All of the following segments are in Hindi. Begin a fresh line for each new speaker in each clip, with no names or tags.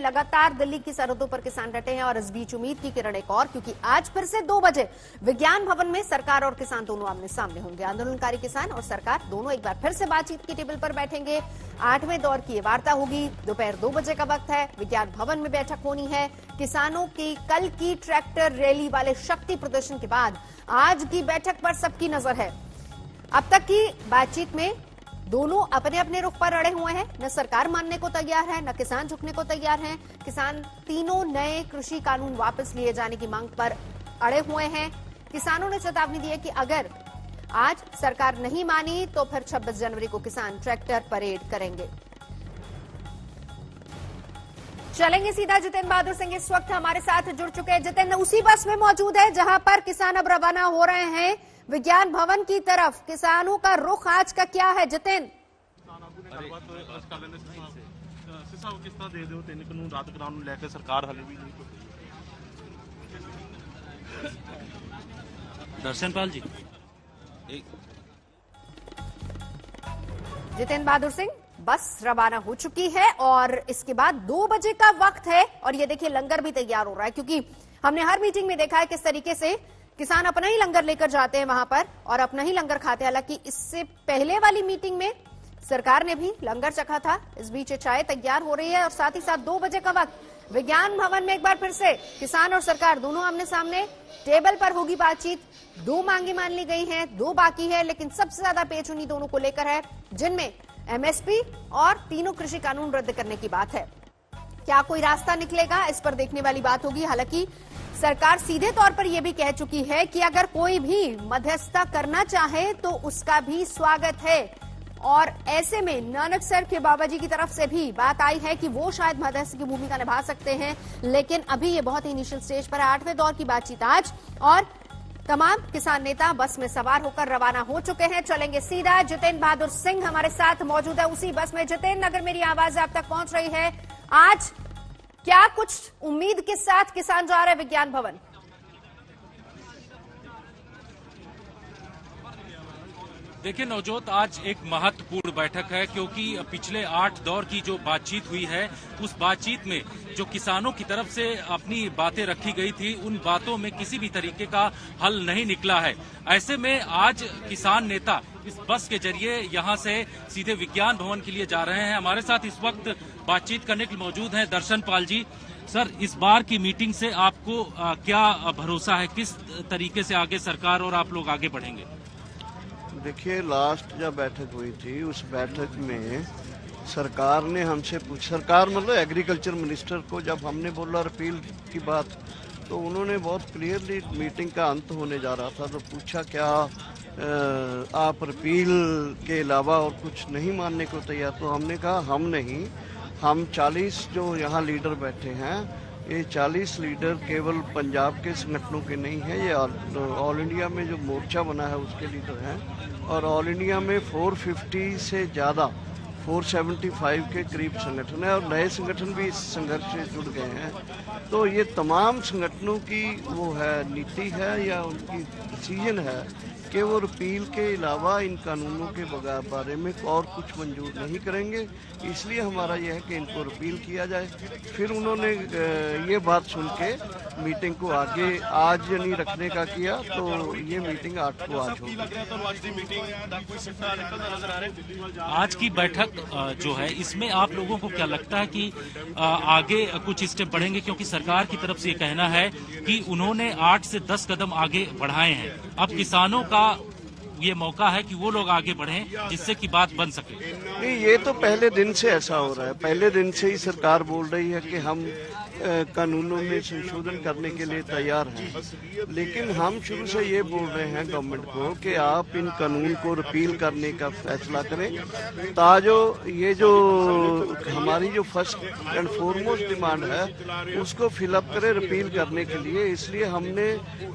लगातार दिल्ली की सरहदों पर किसान डटे हैं और इस बीच उम्मीद की किरण एक और, क्योंकि आज फिर से 2 बजे विज्ञान भवन में सरकार और किसान दोनों आमने सामने होंगे। आंदोलनकारी किसान और सरकार दोनों एक बार फिर से बातचीत की टेबल पर बैठेंगे। 8वें दौर की ये वार्ता होगी। दोपहर 2 बजे का वक्त है। विज्ञान भवन में बैठक होनी है। किसानों की कल की ट्रैक्टर रैली वाले शक्ति प्रदर्शन के बाद आज की बैठक पर सबकी नजर है। अब तक की बातचीत में दोनों अपने अपने रुख पर अड़े हुए हैं। न सरकार मानने को तैयार है, न किसान झुकने को तैयार हैं। किसान तीनों नए कृषि कानून वापस लिए जाने की मांग पर अड़े हुए हैं। किसानों ने चेतावनी दी है कि अगर आज सरकार नहीं मानी तो फिर 26 जनवरी को किसान ट्रैक्टर परेड करेंगे। चलेंगे सीधा जितेंद्र बहादुर सिंह इस वक्त हमारे साथ जुड़ चुके हैं। जितेंद्र उसी बस में मौजूद है जहां पर किसान अब रवाना हो रहे हैं विज्ञान भवन की तरफ। किसानों का रुख आज का क्या है जितेंद्र?
दर्शनपाल जी,
जितेंद्र बहादुर सिंह, बस रवाना हो चुकी है और इसके बाद 2 बजे का वक्त है और ये देखिए लंगर भी तैयार हो रहा है, क्योंकि हमने हर मीटिंग में देखा है किस तरीके से किसान अपना ही लंगर लेकर जाते हैं वहां पर और अपना ही लंगर खाते हैं। हालांकि इससे पहले वाली मीटिंग में सरकार ने भी लंगर चखा था। इस बीच चाय तैयार हो रही है और साथ ही साथ 2 बजे का वक्त विज्ञान भवन में एक बार फिर से किसान और सरकार दोनों आमने सामने टेबल पर होगी बातचीत। 2 मांगे मान ली गई हैं, 2 बाकी है, लेकिन सबसे ज्यादा पेच उन्हीं दोनों को लेकर है जिनमें एमएसपी और तीनों कृषि कानून रद्द करने की बात है। क्या कोई रास्ता निकलेगा, इस पर देखने वाली बात होगी। हालांकि सरकार सीधे तौर पर यह भी कह चुकी है कि अगर कोई भी मध्यस्थता करना चाहे तो उसका भी स्वागत है और ऐसे में नानक सर के बाबा जी की तरफ से भी बात आई है कि वो शायद मध्यस्थ की भूमिका निभा सकते हैं, लेकिन अभी ये बहुत ही इनिशियल स्टेज पर है। 8वें दौर की बातचीत आज और तमाम किसान नेता बस में सवार होकर रवाना हो चुके हैं। चलेंगे सीधा। जितेंद्र बहादुर सिंह हमारे साथ मौजूद है उसी बस में। जितेंद्र, अगर मेरी आवाज आप तक पहुंच रही है, आज क्या कुछ उम्मीद के साथ किसान जा रहे हैं विज्ञान भवन?
देखिए नवजोत, आज एक महत्वपूर्ण बैठक है क्योंकि पिछले 8 दौर की जो बातचीत हुई है उस बातचीत में जो किसानों की तरफ से अपनी बातें रखी गई थी उन बातों में किसी भी तरीके का हल नहीं निकला है। ऐसे में आज किसान नेता इस बस के जरिए यहां से सीधे विज्ञान भवन के लिए जा रहे हैं। हमारे साथ इस वक्त बातचीत करने के लिए मौजूद हैं दर्शनपाल जी। सर, इस बार की मीटिंग से आपको क्या भरोसा है, किस तरीके से आगे सरकार और आप लोग आगे बढ़ेंगे?
देखिए, लास्ट जब बैठक हुई थी उस बैठक में सरकार ने हमसे सरकार मतलब एग्रीकल्चर मिनिस्टर को जब हमने बोला रिपील की बात, तो उन्होंने बहुत क्लियरली मीटिंग का अंत होने जा रहा था तो पूछा क्या आप रिपील के अलावा और कुछ नहीं मानने को तैयार? तो हमने कहा हम नहीं, हम 40 जो यहाँ लीडर बैठे हैं, ये 40 लीडर केवल पंजाब के संगठनों के नहीं हैं, ये ऑल इंडिया में जो मोर्चा बना है उसके लीडर हैं और ऑल इंडिया में 450 से ज़्यादा 475 के करीब संगठन है और नए संगठन भी इस संघर्ष से जुड़ गए हैं। तो ये तमाम संगठनों की वो है नीति है या उनकी डिसीजन है कि वो रिपील के अलावा इन कानूनों के बारे में और कुछ मंजूर नहीं करेंगे। इसलिए हमारा यह है कि इनको रिपील किया जाए। फिर उन्होंने ये बात सुन के मीटिंग को आगे आज नहीं रखने का किया, तो ये मीटिंग 8 को आज होगी।
आज की बैठक जो है इसमें आप लोगों को क्या लगता है कि आगे कुछ स्टेप बढ़ेंगे? क्योंकि सरकार की तरफ से ये कहना है कि उन्होंने 8 से 10 कदम आगे बढ़ाए हैं। अब किसानों का ये मौका है कि वो लोग आगे बढ़ें जिससे कि बात बन सके।
नहीं, ये तो पहले दिन से ऐसा हो रहा है। पहले दिन से ही सरकार बोल रही है कि हम कानूनों में संशोधन करने के लिए तैयार हैं, लेकिन हम शुरू से ये बोल रहे हैं गवर्नमेंट को कि आप इन कानून को रिपील करने का फैसला करें ताजो ये जो हमारी जो फर्स्ट एंड फॉरमोस्ट डिमांड है उसको फिलअप करें रिपील करने के लिए। इसलिए हमने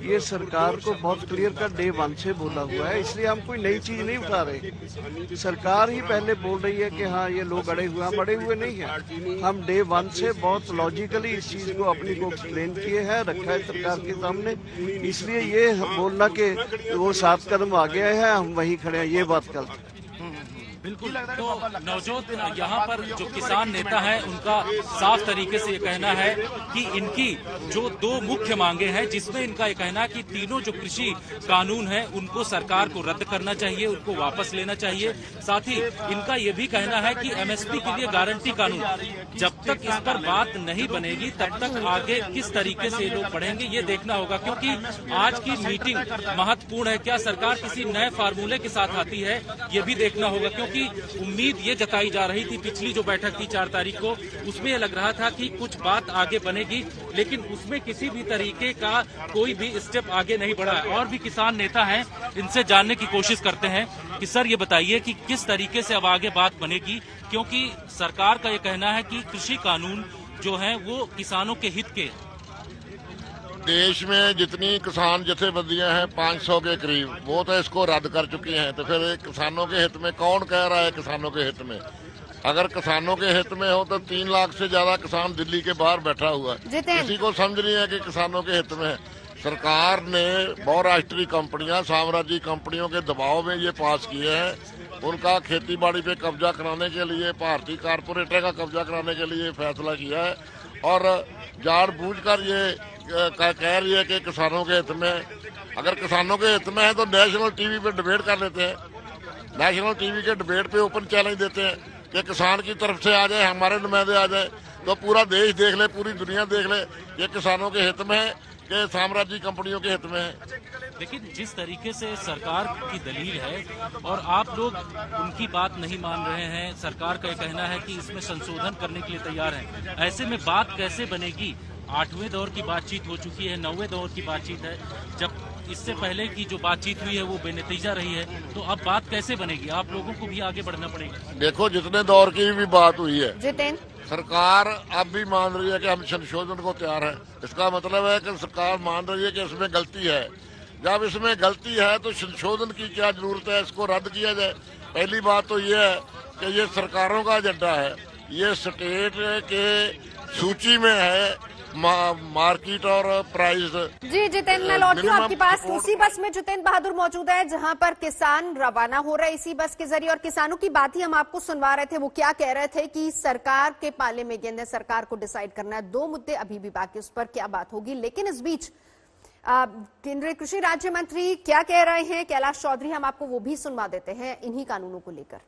ये सरकार को बहुत क्लियर कर डे 1 से बोला हुआ है, इसलिए हम कोई नई चीज नहीं उठा रहे। सरकार ही पहले बोल रही है कि हाँ ये लोग अड़े हुए, हम अड़े हुए नहीं हैं। हम डे 1 से बहुत लॉजिकली इस चीज को अपनी को एक्सप्लेन किए हैं, रखा है सरकार के सामने। इसलिए ये बोलना कि वो 7 कदम आगे हैं हम वहीं खड़े हैं, ये बात गलत है।
बिल्कुल। तो नवजोत, यहाँ पर जो किसान नेता हैं उनका साफ तरीके से ये कहना है कि इनकी जो दो मुख्य मांगे हैं, जिसमें इनका ये कहना है कि तीनों जो कृषि कानून है उनको सरकार को रद्द करना चाहिए, उनको वापस लेना चाहिए। साथ ही इनका ये भी कहना है कि एमएसपी के लिए गारंटी कानून, जब तक इस पर बात नहीं बनेगी तब तक आगे किस तरीके से लोग बढ़ेंगे ये देखना होगा, क्योंकि आज की मीटिंग महत्वपूर्ण है। क्या सरकार किसी नए फार्मूले के साथ आती है ये भी देखना होगा, क्योंकि उम्मीद ये जताई जा रही थी पिछली जो बैठक थी 4 तारीख को, उसमें ये लग रहा था कि कुछ बात आगे बनेगी, लेकिन उसमें किसी भी तरीके का कोई भी स्टेप आगे नहीं बढ़ा है। और भी किसान नेता हैं, इनसे जानने की कोशिश करते हैं कि सर ये बताइए कि किस तरीके से अब आगे बात बनेगी, क्योंकि सरकार का ये कहना है कि कृषि कानून जो है वो किसानों के हित के।
देश में जितनी किसान जथेबंदियां हैं 500 के करीब, वो तो इसको रद्द कर चुकी हैं। तो फिर किसानों के हित में कौन कह रहा है किसानों के हित में? अगर किसानों के हित में हो तो 3 लाख से ज्यादा किसान दिल्ली के बाहर बैठा हुआ है, किसी को समझ नहीं है कि किसानों के हित में है। सरकार ने बहुराष्ट्रीय कंपनियां, साम्राज्यिक कंपनियों के दबाव में ये पास किए हैं। उनका खेती बाड़ी पे कब्जा कराने के लिए, भारतीय कारपोरेटर का कब्जा कराने के लिए फैसला किया है और जानबूझकर ये कह रही है कि किसानों के हित में। अगर किसानों के हित में है तो नेशनल टीवी पे डिबेट कर लेते हैं, नेशनल टीवी के डिबेट पे ओपन चैलेंज देते हैं कि किसान की तरफ से आ जाए, हमारे नुमाइंदे आ जाए, तो पूरा देश देख ले, पूरी दुनिया देख ले ये किसानों के हित में है कि साम्राज्यिक कंपनियों के हित में है।
लेकिन जिस तरीके से सरकार की दलील है और आप लोग उनकी बात नहीं मान रहे हैं, सरकार का कहना है कि इसमें संशोधन करने के लिए तैयार है, ऐसे में बात कैसे बनेगी? 8वें दौर की बातचीत हो चुकी है, 9वें दौर की बातचीत है, जब इससे पहले की जो बातचीत हुई है वो बेनतीजा रही है, तो अब बात कैसे बनेगी? आप लोगों को भी आगे बढ़ना पड़ेगा।
देखो, जितने दौर की भी बात हुई है,
जितेंद्र,
सरकार अब भी मान रही है कि हम संशोधन को तैयार है। इसका मतलब है कि सरकार मान रही है कि इसमें गलती है। जब इसमें गलती है तो संशोधन की क्या जरूरत है, इसको रद्द किया जाए। पहली बात तो ये है कि ये सरकारों का एजेंडा है, ये स्टेट के सूची में है मार्केट और प्राइस।
जी जितेंद्र, मैं लौटी हूँ आपके पास। उसी बस में जितेंद्र बहादुर मौजूद है जहां पर किसान रवाना हो रहे इसी बस के जरिए, और किसानों की बात ही हम आपको सुनवा रहे थे। वो क्या कह रहे थे कि सरकार के पाले में गेंद है, सरकार को डिसाइड करना है। 2 मुद्दे अभी भी बाकी, उस पर क्या बात होगी। लेकिन इस बीच केंद्रीय कृषि राज्य मंत्री क्या कह रहे हैं कैलाश चौधरी, हम आपको वो भी सुनवा देते हैं इन्हीं कानूनों को लेकर।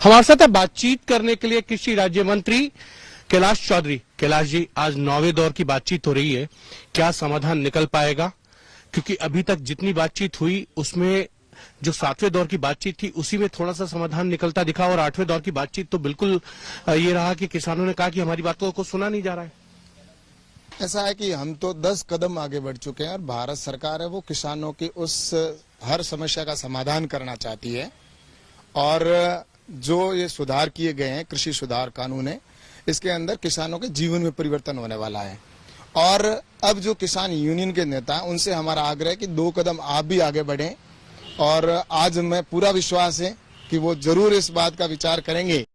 हमारे साथ बातचीत करने के लिए कृषि राज्य मंत्री कैलाश चौधरी। कैलाश जी, आज 9वें दौर की बातचीत हो रही है, क्या समाधान निकल पाएगा? क्योंकि अभी तक जितनी बातचीत हुई उसमें जो 7वें दौर की बातचीत थी उसी में थोड़ा सा समाधान निकलता दिखा, और 8वें दौर की बातचीत तो बिल्कुल ये रहा कि किसानों ने कहा कि हमारी बातों को सुना नहीं जा रहा है।
ऐसा है कि हम तो 10 कदम आगे बढ़ चुके हैं और भारत सरकार है वो किसानों की उस हर समस्या का समाधान करना चाहती है। और जो ये सुधार किए गए हैं, कृषि सुधार कानून है, इसके अंदर किसानों के जीवन में परिवर्तन होने वाला है। और अब जो किसान यूनियन के नेता हैं उनसे हमारा आग्रह है कि 2 कदम आप भी आगे बढ़ें, और आज मैं पूरा विश्वास है कि वो जरूर इस बात का विचार करेंगे